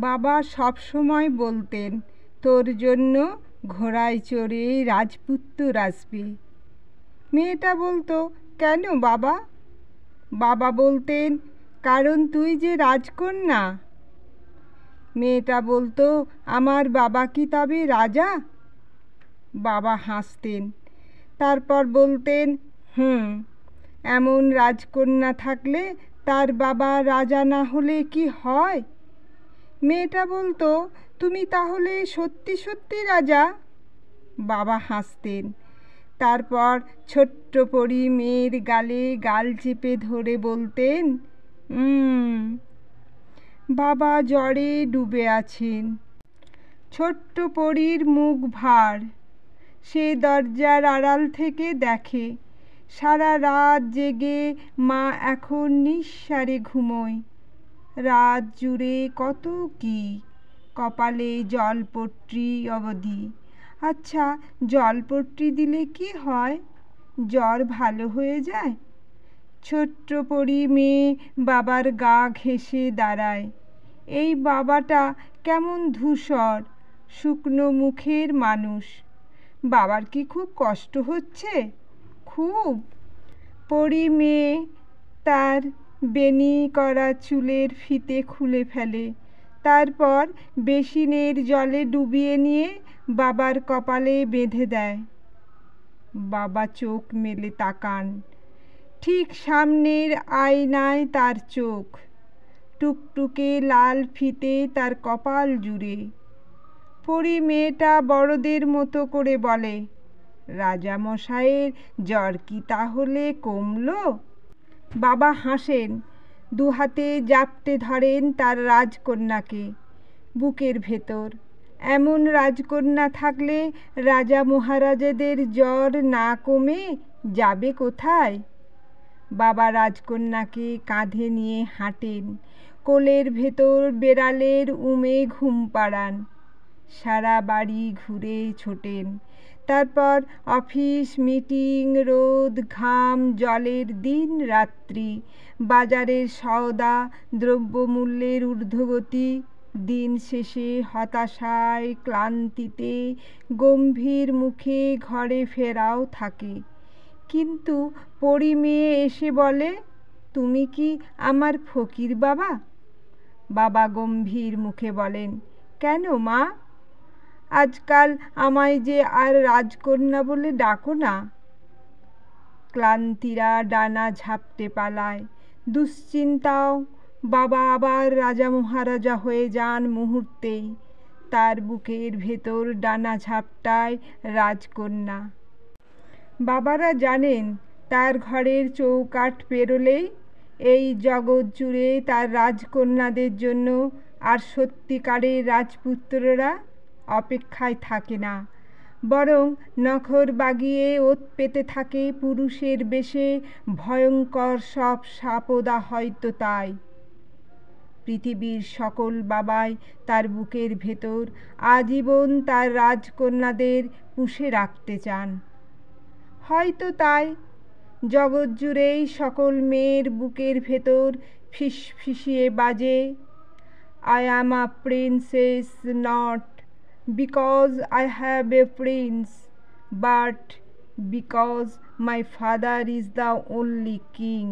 বাবা সব সময় বলতেন, তোর জন্য ঘোড়ায় চড়ে রাজপুত্র আসবে। মেয়েটা বলতো, কেন বাবা? বাবা বলতেন, কারণ তুই যে রাজকন্যা। মেয়েটা বলতো, আমার বাবা কি তবে রাজা? বাবা হাসতেন, তারপর বলতেন, এমন রাজকন্যা থাকলে তার বাবা রাজা না হলে কি হয়? মেয়েটা বলতো, তুমি তাহলে সত্যি সত্যি রাজা? বাবা হাসতেন, তারপর ছোট্ট পরী মেয়ের গালে গাল চেপে ধরে বলতেন, বাবা জ্বরে ডুবে আছেন। ছোট্ট পরীর মুখ ভার। সে দরজার আড়াল থেকে দেখে সারা রাত জেগে মা এখন নিঃসাড়ে ঘুমোয়। রাত জুড়ে কত কি, কপালে জলপট্রি অবধি। আচ্ছা, জলপট্রি দিলে কি হয়? জ্বর ভালো হয়ে যায়? ছোট্ট পরী মেয়ে বাবার গা ঘেঁষে দাঁড়ায়। এই বাবাটা কেমন ধূসর, শুকনো মুখের মানুষ। বাবার কি খুব কষ্ট হচ্ছে? খুব। পরী মেয়ে তার বেনি করা চুলের ফিতে খুলে ফেলে, তারপর বেসিনের জলে ডুবিয়ে নিয়ে বাবার কপালে বেঁধে দেয়। বাবা চোখ মেলে তাকান। ঠিক সামনের আয়নায় তার চোখ, টুকটুকে লাল ফিতে তার কপাল জুড়ে। পরী মেয়েটা বড়দের মতো করে বলে, রাজামশাইয়ের জ্বর কি তাহলে কমলো? বাবা হাসেন, দুহাতে জাপটে ধরেন তার রাজকন্যাকে বুকের ভেতর। এমন রাজকন্যা থাকলে রাজা মহারাজাদের জ্বর না কমে যাবে কোথায়? বাবা রাজকন্যাকে কাঁধে নিয়ে হাঁটেন, কোলের ভেতর বেড়ালের উমে ঘুম পাড়ান, সারা বাড়ি ঘুরে ছোটেন। তারপর অফিস, মিটিং, রোদ, ঘাম, জলের দিন রাত্রি, বাজারের সওদা, দ্রব্যমূল্যের ঊর্ধ্বগতি, দিন শেষে হতাশায় ক্লান্তিতে গম্ভীর মুখে ঘরে ফেরাও থাকে। কিন্তু পরী মেয়ে এসে বলে, তুমি কি আমার ফকির বাবা? বাবা গম্ভীর মুখে বলেন, কেন মা? আজকাল আমায় যে আর রাজকন্যা বলে ডাকো না। ক্লান্তিরা ডানা ঝাপটে পালায়, দুশ্চিন্তাও। বাবা আবার রাজা মহারাজা হয়ে যান মুহূর্তেই। তার বুকের ভেতর ডানা ঝাপটায় রাজকন্যা। বাবারা জানেন, তার ঘরের চৌকাঠ পেরোলেই এই জগৎ জুড়ে তার রাজকন্যাদের জন্য আর সত্যিকারের রাজপুত্ররা অপেক্ষায় থাকে না, বরং নখর বাগিয়ে ওত পেতে থাকে পুরুষের বেশে ভয়ঙ্কর সব সাপদা। হয়তো তাই পৃথিবীর সকল বাবাই তার বুকের ভেতর আজীবন তার রাজকন্যাদের পুষে রাখতে চান। হয়তো তাই জগৎ জুড়েই সকল মেয়ের বুকের ভেতর ফিসফিসিয়ে বাজে, I am a princess not because I have a prince, but because my father is the only king.